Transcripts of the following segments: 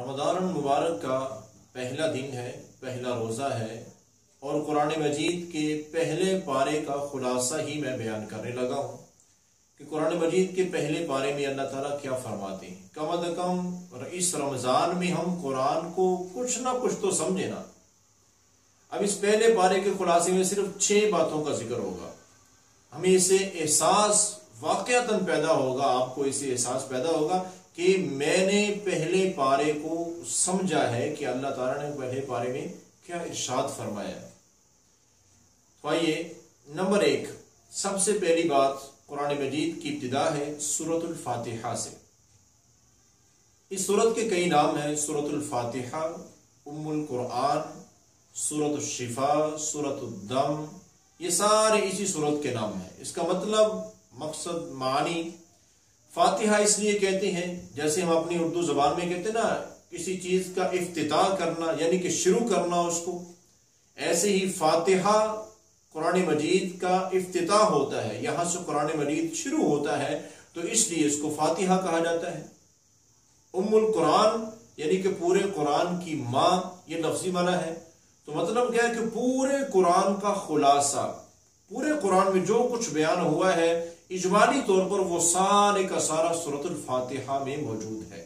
رمضان المبارک کا پہلا دن ہے، پہلا روزہ ہے، اور قرآن مجید کے پہلے پارے کا خلاصہ ہی میں بیان کرنے لگا ہوں کہ قرآن مجید کے پہلے پارے میں اللہ تعالیٰ کیا فرماتے ہیں۔ کم از کم اس رمضان میں ہم قرآن کو کچھ نہ کچھ تو سمجھے نا۔ اب اس پہلے پارے کے خلاصے میں صرف 6 باتوں کا ذکر ہوگا۔ ہمیں اسے احساس واقعتاً پیدا ہوگا، آپ کو اسے احساس پیدا ہوگا کہ میں نے پہلے پارے کو سمجھا ہے کہ اللہ تعالیٰ نے پہلے پارے میں کیا ارشاد فرمایا ہے۔ تو آئیے، نمبر 1، سب سے پہلی بات قرآن مجید کی ابتدا ہے سورۃ الفاتحہ سے۔ اس سورت کے کئی نام ہیں: سورۃ الفاتحہ، ام القرآن، سورۃ الشفاء، سورۃ الدم، یہ سارے اسی سورت کے نام ہیں۔ اس کا مطلب، مقصد، معنی، فاتحہ اس لیے کہتے ہیں جیسے ہم اپنی اردو زبان میں کہتے ہیں نا، کسی چیز کا افتتاح کرنا یعنی کہ شروع کرنا اس کو، ایسے ہی فاتحہ قرآن مجید کا افتتاح ہوتا ہے، یہاں سے قرآن مجید شروع ہوتا ہے، تو اس لیے اس کو فاتحہ کہا جاتا ہے۔ ام القرآن یعنی کہ پورے قرآن کی ماں، یہ لفظی معنی ہے۔ تو مطلب کیا ہے کہ پورے قرآن کا خلاصہ، پورے قرآن میں جو کچھ بیان ہوا ہے اجمالی طور پر وہ سارے کا سارا سورۃ الفاتحہ میں موجود ہے۔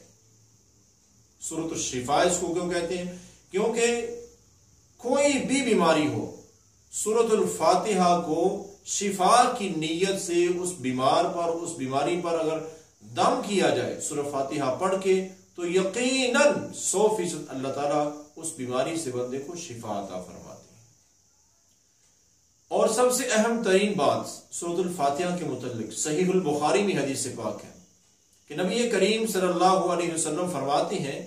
سورۃ الشفاء اس کو کیوں کہتے ہیں؟ کیونکہ کوئی بھی بیماری ہو، سورۃ الفاتحہ کو شفا کی نیت سے اس بیمار پر، اس بیماری پر اگر دم کیا جائے سورۃ فاتحہ پڑھ کے، تو یقیناً 100% اللہ تعالیٰ اس بیماری سے بندے کو شفا عطا فرماتے ہیں۔ اور سب سے اہم ترین بات سورۃ الفاتحہ کے متعلق صحیح البخاری میں حدیث پاک ہے کہ نبی کریم صلی اللہ علیہ وسلم فرماتے ہیں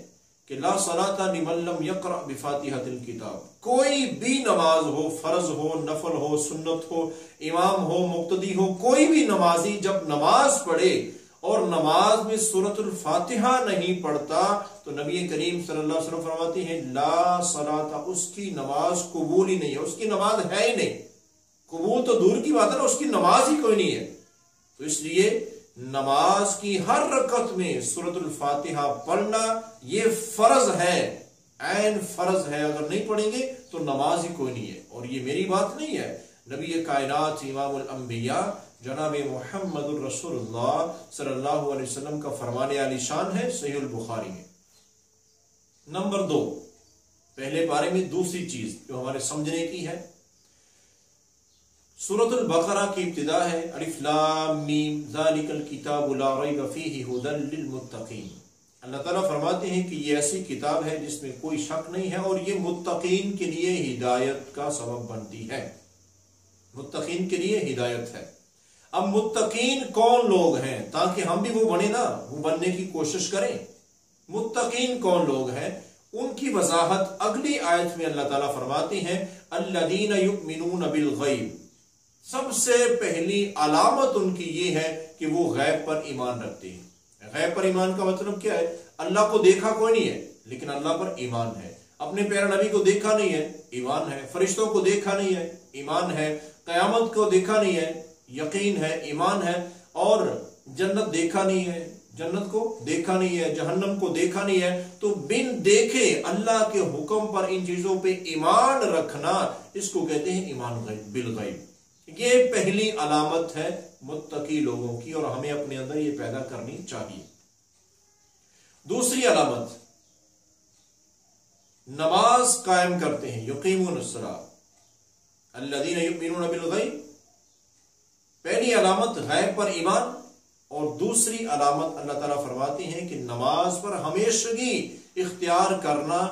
کہ لا صلاۃ لمن لم یقرأ بفاتحۃ الکتاب، کوئی بھی نماز ہو، فرض ہو، نفل ہو، سنت ہو، امام ہو، مقتدی ہو، کوئی بھی نمازی جب نماز پڑھے اور نماز میں سورۃ الفاتحہ نہیں پڑھتا تو نبی کریم صلی اللہ علیہ وسلم فرماتے ہیں لا صلاۃ، اس کی نماز قبول ہی نہیں ہے، اس کی نماز ہے ہی نہیں۔ قبول تو دور کی بات ہے نا، اس کی نماز ہی کوئی نہیں ہے۔ تو اس لیے نماز کی ہر رکعت میں سورۃ الفاتحہ پڑھنا یہ فرض ہے، عین فرض ہے۔ اگر نہیں پڑھیں گے تو نماز ہی کوئی نہیں ہے۔ اور یہ میری بات نہیں ہے، نبی کائنات امام الانبیاء جناب محمد الرسول اللہ صلی اللہ علیہ وسلم کا فرمان عالی شان ہے، صحیح البخاری میں۔ نمبر 2، پہلے بارے میں دوسری چیز جو ہمارے سمجھنے کی ہے، سورۃ البقرہ کی ابتدا ہے الف لام میم ذالک الکتاب لا ریب فیہ ھدی للمتقین۔ اللہ تعالیٰ فرماتے ہیں کہ یہ ایسی کتاب ہے جس میں کوئی شک نہیں ہے اور یہ متقین کے لیے ہدایت کا سبب بنتی ہے۔ متقین کے لیے ہدایت ہے۔ اب متقین کون لوگ ہیں تاکہ ہم بھی وہ بنے نا، وہ بننے کی کوشش کریں۔ متقین کون لوگ ہیں ان کی وضاحت اگلی آیت میں اللہ تعالیٰ فرماتے ہیں الذین یؤمنون بالغیب، سب سے پہلی علامت ان کی یہ ہے کہ وہ غیب پر ایمان رکھتے ہیں۔ غیب پر ایمان کا مطلب کیا ہے؟ اللہ کو دیکھا کوئی نہیں ہے لیکن اللہ پر ایمان ہے۔ اپنے پیارے نبی کو دیکھا نہیں ہے، ایمان ہے۔ فرشتوں کو دیکھا نہیں ہے، ایمان ہے۔ قیامت کو دیکھا نہیں ہے، یقین ہے، ایمان ہے۔ اور جنت دیکھا نہیں ہے، جنت کو دیکھا نہیں ہے، جہنم کو دیکھا نہیں ہے، تو بن دیکھے اللہ کے حکم پر ان چیزوں پہ ایمان رکھنا، اس کو کہتے ہیں ایمان بالغیب۔ یہ پہلی علامت ہے متقی لوگوں کی اور ہمیں اپنے اندر یہ پیدا کرنی چاہیے۔ دوسری علامت، نماز قائم کرتے ہیں، یقیمون الصلاۃ الذین یؤمنون بالغیب۔ پہلی علامت غیب پر ایمان، اور دوسری علامت اللہ تعالیٰ فرماتے ہیں کہ نماز پر ہمیشگی اختیار کرنا،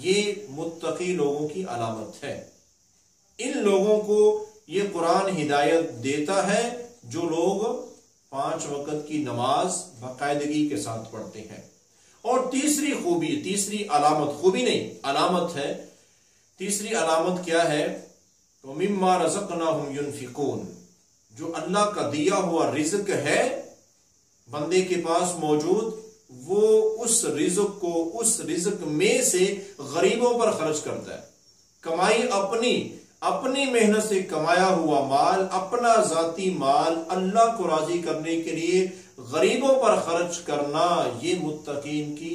یہ متقی لوگوں کی علامت ہے۔ ان لوگوں کو یہ قرآن ہدایت دیتا ہے جو لوگ 5 وقت کی نماز باقاعدگی کے ساتھ پڑھتے ہیں۔ اور تیسری خوبی، تیسری علامت، خوبی نہیں علامت ہے، تیسری علامت کیا ہے؟ وَمِمَّا رَزَقْنَاهُمْ يُنْفِقُونَ، جو اللہ کا دیا ہوا رزق ہے بندے کے پاس موجود، وہ اس رزق کو، اس رزق میں سے غریبوں پر خرچ کرتا ہے۔ کمائی اپنی محنت سے کمایا ہوا مال، اپنا ذاتی مال اللہ کو راضی کرنے کے لیے غریبوں پر خرچ کرنا، یہ متقین کی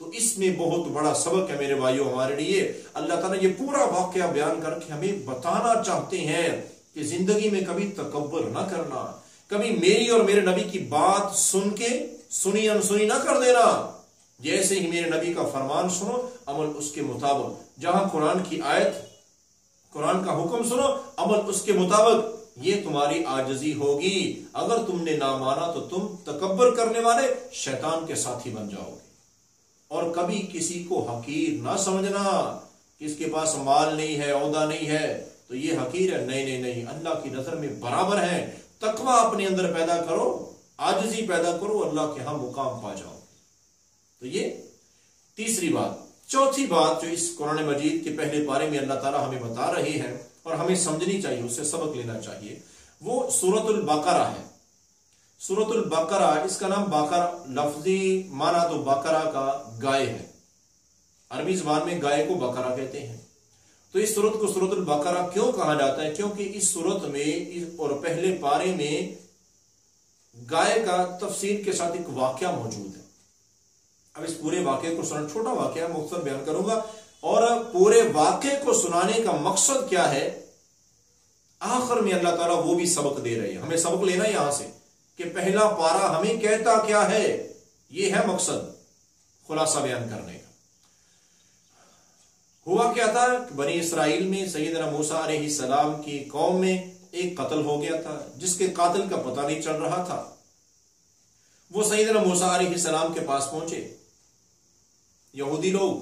تو اس میں بہت بڑا سبق ہے میرے بھائیوں ہمارے لیے. اللہ تعالیٰ یہ پورا واقعہ بیان کر کے ہمیں بتانا چاہتے ہیں کہ زندگی میں کبھی تکبر نہ کرنا, کبھی میری اور میرے نبی کی بات سن کے سنی انسنی نہ کر دینا. جیسے ہی میرے نبی کا فرمان سنو عمل اس کے مطابق, جہاں قرآن کی آیت قرآن کا حکم سنو عمل اس کے مطابق. یہ تمہاری عاجزی ہوگی. اگر تم نے نہ مانا تو تم تکبر کرنے والے شیطان کے ساتھی بن جاؤ گے. اور کبھی کسی کو حقیر نہ سمجھنا, کس کے پاس مال نہیں ہے, عہدہ نہیں ہے تو یہ حقیر ہے. نہیں, اللہ کی نظر میں برابر ہے. تقوی اپنے اندر پیدا کرو, عاجزی پیدا کرو, اللہ کے ہاں مقام پا جاؤ. تو یہ تیسری بات. چوتھی بات جو اس قرآن مجید کے پہلے پارے میں اللہ تعالیٰ ہمیں بتا رہے ہیں اور ہمیں سمجھنی چاہیے, اس سے سبق لینا چاہیے, وہ سورۃ البقرہ ہے. سورۃ البقرہ, اس کا نام بقرہ لفظی معنی تو بقرہ کا گائے ہے. عربی زبان میں گائے کو بقرہ کہتے ہیں. تو اس سورت کو سورۃ البقرہ کیوں کہا جاتا ہے؟ کیونکہ اس سورت میں اور پہلے پارے میں گائے کا تفصیل کے ساتھ ایک واقعہ موجود ہے. اب اس پورے واقعے کو سننا, چھوٹا واقعہ مختصر بیان کروں گا, اور پورے واقعے کو سنانے کا مقصد کیا ہے, آخر میں اللہ تعالیٰ وہ بھی سبق دے رہے ہیں. ہمیں سبق لینا یہاں سے کہ پہلا پارا ہمیں کہتا کیا ہے, یہ ہے مقصد خلاصہ بیان کرنے کا. ہوا کیا تھا, بنی اسرائیل میں سیدنا موسیٰ علیہ السلام کی قوم میں ایک قتل ہو گیا تھا, جس کے قاتل کا پتہ نہیں چل رہا تھا. وہ سیدنا موسیٰ علیہ السلام کے پاس پہنچے یہودی لوگ,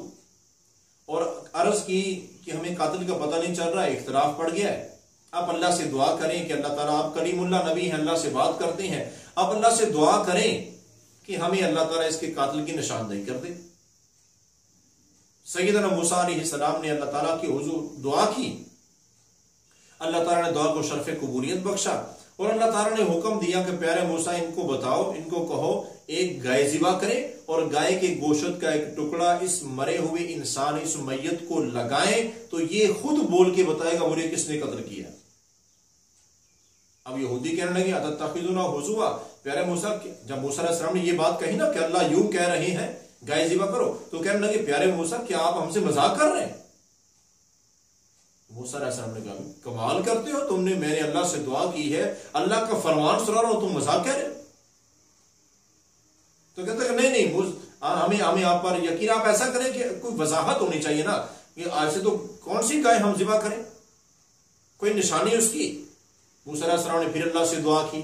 اور عرض کی کہ ہمیں قاتل کا پتہ نہیں چل رہا ہے, اختلاف پڑ گیا ہے. آپ اللہ سے دعا کریں کہ اللہ تعالیٰ, آپ کلیم اللہ نبی ہیں, اللہ سے بات کرتے ہیں, آپ اللہ سے دعا کریں کہ ہمیں اللہ تعالیٰ اس کے قاتل کی نشاندہی کر دے. سیدنا موسیٰ علیہ السلام نے اللہ تعالیٰ کی حضور دعا کی. اللہ تعالیٰ نے دعا کو شرف قبولیت بخشا, اور اللہ تعالیٰ نے حکم دیا کہ پیارے موسیٰ ان کو بتاؤ, ان کو کہو ایک گائے ذبح کریں, اور گائے کے گوشت کا ایک ٹکڑا اس مرے ہوئے انسان, اس میت کو لگائیں, تو یہ خود بول کے بتائے گا مجھے کس نے قتل کیا. اب یہودی کہنے لگے اتتخذنا ہزوا, پیارے موسیٰ, جب موسیٰ علیہ السلام نے یہ بات کہی نا کہ اللہ یوں کہہ رہے ہیں گائے ذبح کرو, تو کہنے لگے پیارے موسیٰ کیا آپ ہم سے مذاق کر رہے ہیں؟ موسیٰ علیہ السلام نے کہا کمال کرتے ہو تم نے, میں نے اللہ سے دعا کی ہے, اللہ کا فرمان سنا رہا ہوں, تم مذاق کہہ رہے. تو کہتے ہیں نہیں, ہمیں آپ پر یقین, آپ ایسا کریں کہ کوئی وضاحت ہونی چاہیے نا, کہ آج سے تو کون سی گائے ہم ذبح کریں, کوئی نشانی اس کی. موسیٰ علیہ السلام نے پھر اللہ سے دعا کی,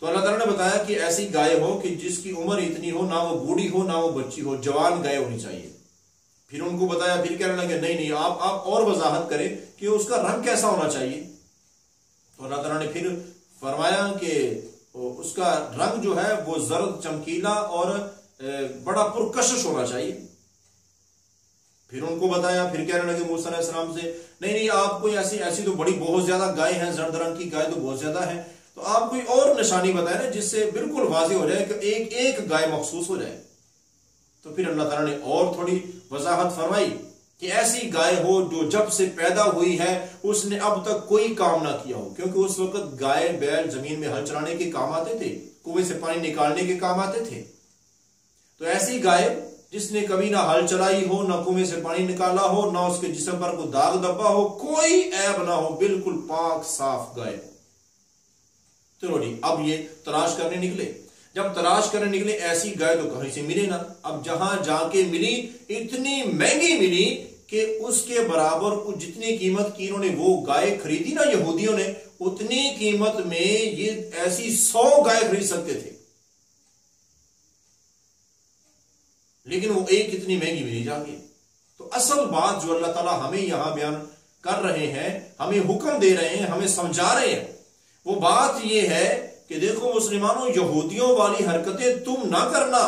تو اللہ تعالیٰ نے بتایا کہ ایسی گائے ہو کہ جس کی عمر اتنی ہو, نہ وہ بوڑھی ہو نہ وہ بچی ہو, جوان گائے ہونی چاہیے. پھر ان کو بتایا, پھر کہنے لگے نہیں آپ اور وضاحت کریں کہ اس کا رنگ کیسا ہونا چاہیے. تو اللہ تعالیٰ نے پھر فرمایا کہ اس کا رنگ جو ہے وہ زرد چمکیلا اور بڑا پرکشش ہونا چاہیے. پھر ان کو بتایا, پھر کہنے لگے موسیٰ علیہ السلام سے نہیں آپ کوئی ایسی تو بڑی بہت زیادہ گائے ہیں, زرد رنگ کی گائے تو بہت زیادہ ہیں, تو آپ کوئی اور نشانی بتائیں نا جس سے بالکل واضح ہو جائے کہ ایک گائے مخصوص ہو جائے. تو پھر اللہ تعالیٰ نے اور تھوڑی وضاحت فرمائی کہ ایسی گائے ہو جو جب سے پیدا ہوئی ہے اس نے اب تک کوئی کام نہ کیا ہو, کیونکہ اس وقت گائے بیل زمین میں ہل چلانے کے کام آتے تھے, کنویں سے پانی نکالنے کے کام آتے تھے. تو ایسی گائے جس نے کبھی نہ ہل چلائی ہو, نہ کنویں سے پانی نکالا ہو, نہ اس کے جسم پر کوئی داغ دبا ہو, کوئی عیب نہ ہو, بالکل پاک صاف گائے. چلو جی, اب یہ تلاش کرنے نکلے. جب تلاش کرنے نکلے ایسی گائے تو کہیں سے ملے نا. اب جہاں جا کے ملی اتنی مہنگی ملی کہ اس کے برابر جتنی قیمت کی انہوں نے وہ گائے خریدی نا یہودیوں نے, اتنی قیمت میں یہ ایسی 100 گائے خرید سکتے تھے, لیکن وہ ایک اتنی مہنگی ملی جا کے. تو اصل بات جو اللہ تعالیٰ ہمیں یہاں بیان کر رہے ہیں, ہمیں حکم دے رہے ہیں, ہمیں سمجھا رہے ہیں, وہ بات یہ ہے کہ دیکھو مسلمانوں, یہودیوں والی حرکتیں تم نہ کرنا,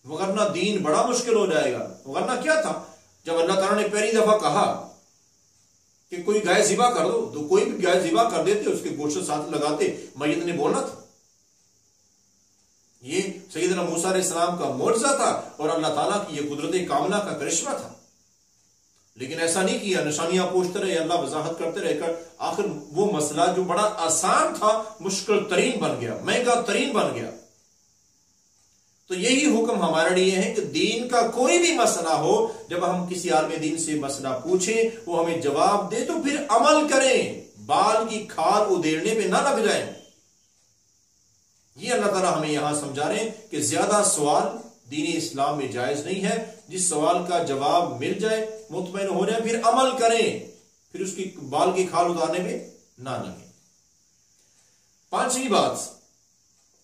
وگرنہ دین بڑا مشکل ہو جائے گا. وگرنہ کیا تھا, جب اللہ تعالیٰ نے پہلی دفعہ کہا کہ کوئی گائے ذبح کر دو, تو کوئی بھی گائے ذبح کر دیتے, اس کے گوشت ساتھ لگاتے, میت نے بولنا تھا. یہ سیدنا موسیٰ علیہ السلام کا معجزہ تھا اور اللہ تعالیٰ کی یہ قدرت کاملہ کا کرشمہ تھا. لیکن ایسا نہیں کیا, نشانیاں پوچھتے رہے, اللہ وضاحت کرتے رہے کر آخر وہ مسئلہ جو بڑا آسان تھا مشکل ترین بن گیا, مہنگا ترین بن گیا. تو یہی حکم ہمارے لیے ہے کہ دین کا کوئی بھی مسئلہ ہو، جب ہم کسی عالم دین سے مسئلہ پوچھیں، وہ ہمیں جواب دے تو پھر عمل کریں، بال کی کھال ادھیڑنے پہ نہ لگ جائیں۔ یہ اللہ تعالیٰ ہمیں یہاں سمجھا رہے ہیں کہ زیادہ سوال دین اسلام میں جائز نہیں ہے۔ جس سوال کا جواب مل جائے، مطمئن ہو جائے، پھر عمل کریں، پھر اس کی بال کی کھال اتارنے میں نہ لگیں۔ پانچویں بات،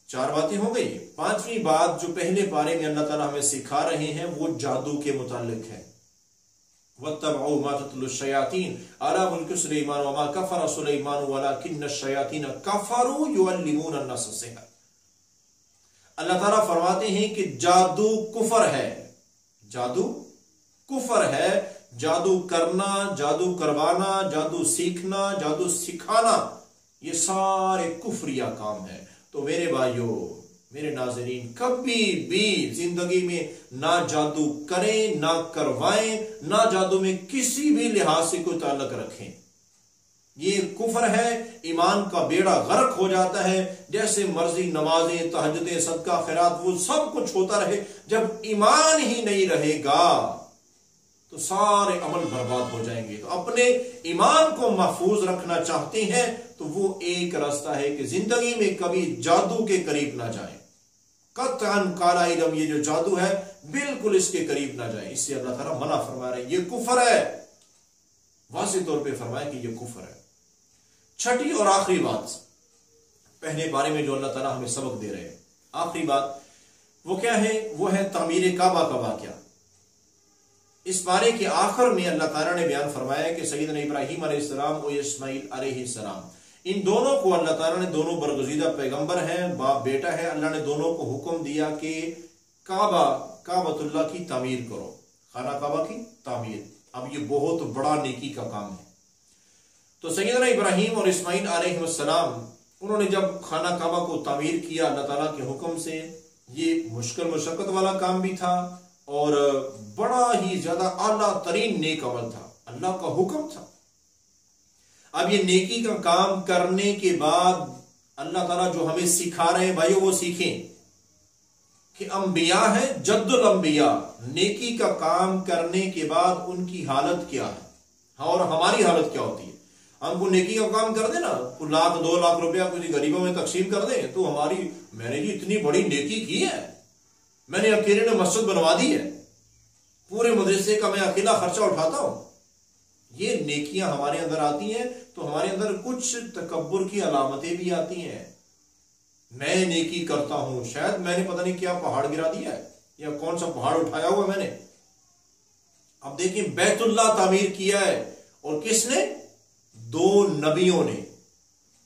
4 باتیں ہو گئی۔ پانچویں بات جو پہلے پارے میں اللہ تعالیٰ ہمیں سکھا رہے ہیں وہ جادو کے متعلق ہے۔ وَاتَّبَعُوا مَا تَتْلُو الشَّيَاطِينُ عَلَىٰ مُلْكِ سُلَيْمَانَ وَمَا كَفَرَ سُلَيْمَانُ وَلَٰكِنَّ الشَّيَاطِينَ كَفَرُوا يُعَلِّمُونَ النَّاسَ السِّحْرَ۔ اللہ تعالیٰ فرماتے ہیں کہ جادو کفر ہے، جادو کفر ہے۔ جادو کرنا، جادو کروانا، جادو سیکھنا، جادو سکھانا، یہ سارے کفریہ کام ہے۔ تو میرے بھائیوں، میرے ناظرین، کبھی بھی زندگی میں نہ جادو کریں، نہ کروائیں، نہ جادو میں کسی بھی لحاظ سے کوئی تعلق رکھیں۔ یہ کفر ہے، ایمان کا بیڑا غرق ہو جاتا ہے۔ جیسے مرضی نمازیں، تہجدیں، صدقہ خیرات، وہ سب کچھ ہوتا رہے، جب ایمان ہی نہیں رہے گا تو سارے عمل برباد ہو جائیں گے۔ تو اپنے ایمان کو محفوظ رکھنا چاہتے ہیں تو وہ ایک راستہ ہے کہ زندگی میں کبھی جادو کے قریب نہ جائیں۔ قطعاً کالا علم، یہ جو جادو ہے بالکل اس کے قریب نہ جائیں۔ اس سے اللہ تعالیٰ منع فرما رہے ہیں، یہ کفر ہے، واضح طور پہ فرمایا کہ یہ کفر ہے۔ چھٹی اور آخری بات، پہلے بارے میں جو اللہ تعالیٰ ہمیں سبق دے رہے ہیں، آخری بات وہ کیا ہے؟ وہ ہے تعمیر کعبہ کا واقعہ۔ اس بارے کے آخر میں اللہ تعالیٰ نے بیان فرمایا کہ سیدنا ابراہیم علیہ السلام اور اسماعیل علیہ السلام، ان دونوں کو اللہ تعالیٰ نے، دونوں برگزیدہ پیغمبر ہیں، باپ بیٹا ہے، اللہ نے دونوں کو حکم دیا کہ کعبۃ اللہ کی تعمیر کرو، خانہ کعبہ کی تعمیر۔ اب یہ بہت بڑا نیکی کا کام ہے۔ تو سیدنا ابراہیم اور اسماعیل علیہ السلام، انہوں نے جب خانہ کعبہ کو تعمیر کیا اللہ تعالیٰ کے حکم سے، یہ مشکل مشقت والا کام بھی تھا اور بڑا ہی زیادہ اعلیٰ ترین نیک عمل تھا، اللہ کا حکم تھا۔ اب یہ نیکی کا کام کرنے کے بعد اللہ تعالیٰ جو ہمیں سکھا رہے ہیں بھائیو، وہ سیکھیں کہ انبیاء ہیں، جد الانبیاء، نیکی کا کام کرنے کے بعد ان کی حالت کیا ہے اور ہماری حالت کیا ہوتی ہے۔ ہم کو نیکی کا کام کر دیں نا، 1 لاکھ 2 لاکھ روپیہ کچھ غریبوں میں تقسیم کر دیں تو ہماری، میں نے جی اتنی بڑی نیکی کی ہے، میں نے اکیلے نے مسجد بنوا دی ہے، پورے مدرسے کا میں اکیلا خرچہ اٹھاتا ہوں، یہ نیکیاں ہمارے اندر آتی ہیں تو ہمارے اندر کچھ تکبر کی علامتیں بھی آتی ہیں۔ میں نیکی کرتا ہوں، شاید میں نے پتہ نہیں کیا پہاڑ گرا دیا ہے یا کون سا پہاڑ اٹھایا ہوا میں نے۔ اب دیکھیں، بیت اللہ تعمیر کیا ہے، اور کس نے؟ 2 نبیوں نے،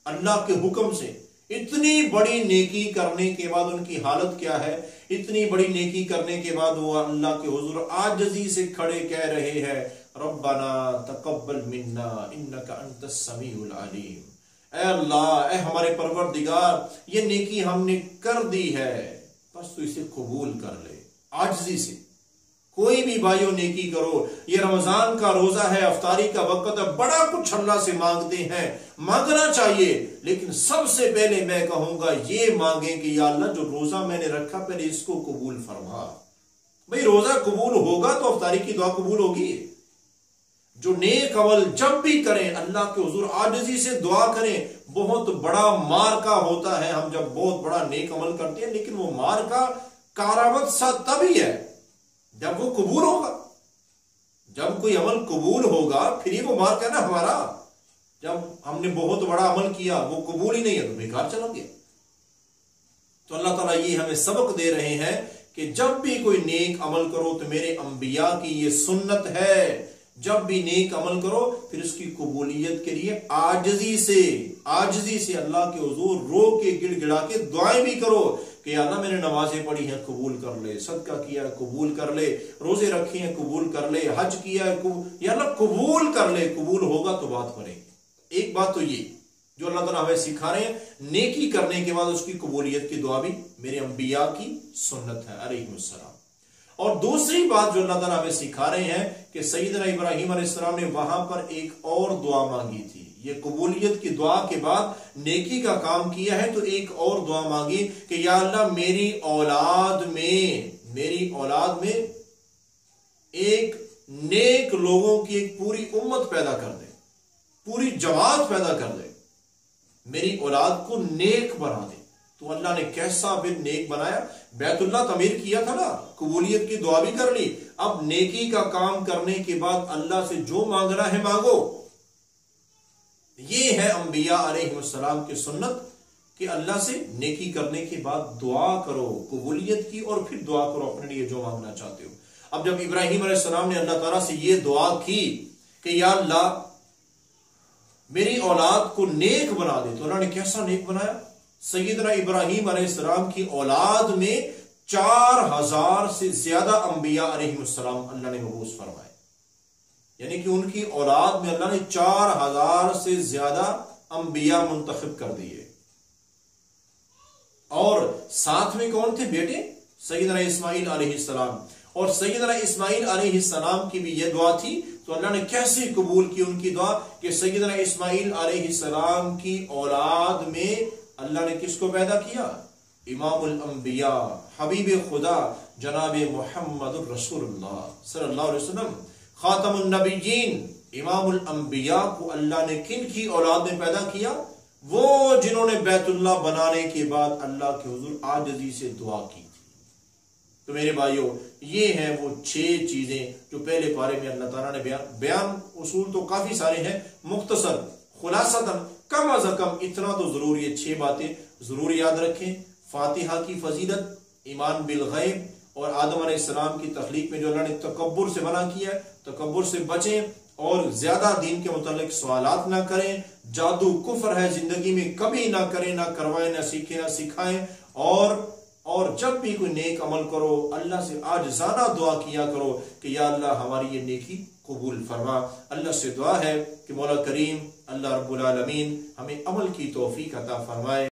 اللہ کے حکم سے۔ اتنی بڑی نیکی کرنے کے بعد ان کی حالت کیا ہے؟ اتنی بڑی نیکی کرنے کے بعد وہ اللہ کے حضور عاجزی سے کھڑے کہہ رہے ہیں، ربنا تقبل منا انک انت السمیع العلیم۔ اے اللہ، اے ہمارے پروردگار، یہ نیکی ہم نے کر دی ہے، بس تو اسے قبول کر لے۔ عاجزی سے کوئی بھی بھائیوں نیکی کرو، یہ رمضان کا روزہ ہے، افطاری کا وقت ہے، بڑا کچھ اللہ سے مانگتے ہیں، مانگنا چاہیے، لیکن سب سے پہلے میں کہوں گا یہ مانگیں کہ یا اللہ، جو روزہ میں نے رکھا پہلے اس کو قبول فرما۔ بھئی روزہ قبول ہوگا تو افطاری کی دعا قبول ہوگی۔ جو نیک عمل جب بھی کریں اللہ کے حضور عاجزی سے دعا کریں۔ بہت بڑا مار کا ہوتا ہے ہم جب بہت بڑا نیک عمل کرتے ہیں، لیکن وہ مار کا کارآمد سا تبھی ہے جب وہ قبول ہوگا۔ جب کوئی عمل قبول ہوگا پھر ہی وہ مار کہنا ہمارا۔ جب ہم نے بہت بڑا عمل کیا وہ قبول ہی نہیں ہے تو بیکار چلا گیا۔ تو اللہ تعالیٰ یہ ہمیں سبق دے رہے ہیں کہ جب بھی کوئی نیک عمل کرو تو میرے انبیاء کی یہ سنت ہے، جب بھی نیک عمل کرو پھر اس کی قبولیت کے لیے عاجزی سے اللہ کے حضور رو کے گڑ گڑا کے دعائیں بھی کرو کہ یا اللہ میں نے نمازیں پڑھی ہیں قبول کر لے، صدقہ کیا ہے قبول کر لے، روزے رکھے ہیں قبول کر لے، حج کیا ہے یا اللہ قبول کر لے۔ قبول ہوگا تو بات کریں۔ ایک بات تو یہ جو اللہ تعالیٰ ہمیں سکھا رہے ہیں، نیکی کرنے کے بعد اس کی قبولیت کی دعا بھی میرے انبیاء کی سنت ہے علیہ السلام۔ اور دوسری بات جو اللہ تعالیٰ ہمیں سکھا رہے ہیں کہ سیدنا ابراہیم علیہ السلام نے وہاں پر ایک اور دعا مانگی تھی۔ یہ قبولیت کی دعا کے بعد نیکی کا کام کیا ہے تو ایک اور دعا مانگی کہ یا اللہ میری اولاد میں ایک نیک لوگوں کی ایک پوری امت پیدا کر دے، پوری جماعت پیدا کر دے، میری اولاد کو نیک بنا دے۔ تو اللہ نے کیسا پھر نیک بنایا؟ بیت اللہ تعمیر کیا تھا نا، قبولیت کی دعا بھی کر لی، اب نیکی کا کام کرنے کے بعد اللہ سے جو مانگنا ہے مانگو۔ یہ ہے انبیاء علیہ السلام کی سنت کہ اللہ سے نیکی کرنے کے بعد دعا کرو قبولیت کی، اور پھر دعا کرو اپنے لیے جو مانگنا چاہتے ہو۔ اب جب ابراہیم علیہ السلام نے اللہ تعالیٰ سے یہ دعا کی کہ یا اللہ میری اولاد کو نیک بنا دے، تو اللہ نے کیسا نیک بنایا؟ سیدنا ابراہیم علیہ السلام کی اولاد میں 4000 سے زیادہ انبیاء علیہ السلام اللہ نے مبعوث فرمائے، یعنی کہ ان کی اولاد میں اللہ نے 4000 سے زیادہ انبیاء منتخب کر دیے۔ اور ساتھ میں کون تھے بیٹے؟ سیدنا اسماعیل علیہ السلام، اور سیدنا اسماعیل علیہ السلام کی بھی یہ دعا تھی، تو اللہ نے کیسے قبول کی ان کی دعا کہ سیدنا اسماعیل علیہ السلام کی اولاد میں اللہ نے کس کو پیدا کیا؟ امام الانبیاء، حبیب خدا جناب محمد الرسول اللہ صلی اللہ علیہ وسلم، خاتم النبیین، امام الانبیاء کو اللہ نے کن کی اولاد میں پیدا کیا؟ وہ جنہوں نے بیت اللہ بنانے کے بعد اللہ کے حضور عاجزی سے دعا کی تھی۔ تو میرے بھائیوں، یہ ہیں وہ 6 چیزیں جو پہلے پارے میں اللہ تعالیٰ نے بیان اصول تو کافی سارے ہیں، مختصر خلاصتاً کم از کم اتنا تو ضرور، یہ 6 باتیں ضرور یاد رکھیں۔ فاتحہ کی فضیلت، ایمان بالغیب، اور آدم علیہ السلام کی تخلیق میں جو اللہ نے تکبر سے منع کیا ہے، تکبر سے بچیں، اور زیادہ دین کے متعلق سوالات نہ کریں، جادو کفر ہے زندگی میں کبھی نہ کریں، نہ کروائیں، نہ سیکھیں، نہ سکھائیں، اور جب بھی کوئی نیک عمل کرو اللہ سے عاجزانہ دعا کیا کرو کہ یا اللہ ہماری یہ نیکی قبول فرما۔ اللہ سے دعا ہے کہ مولا کریم اللہ رب العالمین ہمیں عمل کی توفیق عطا فرمائے۔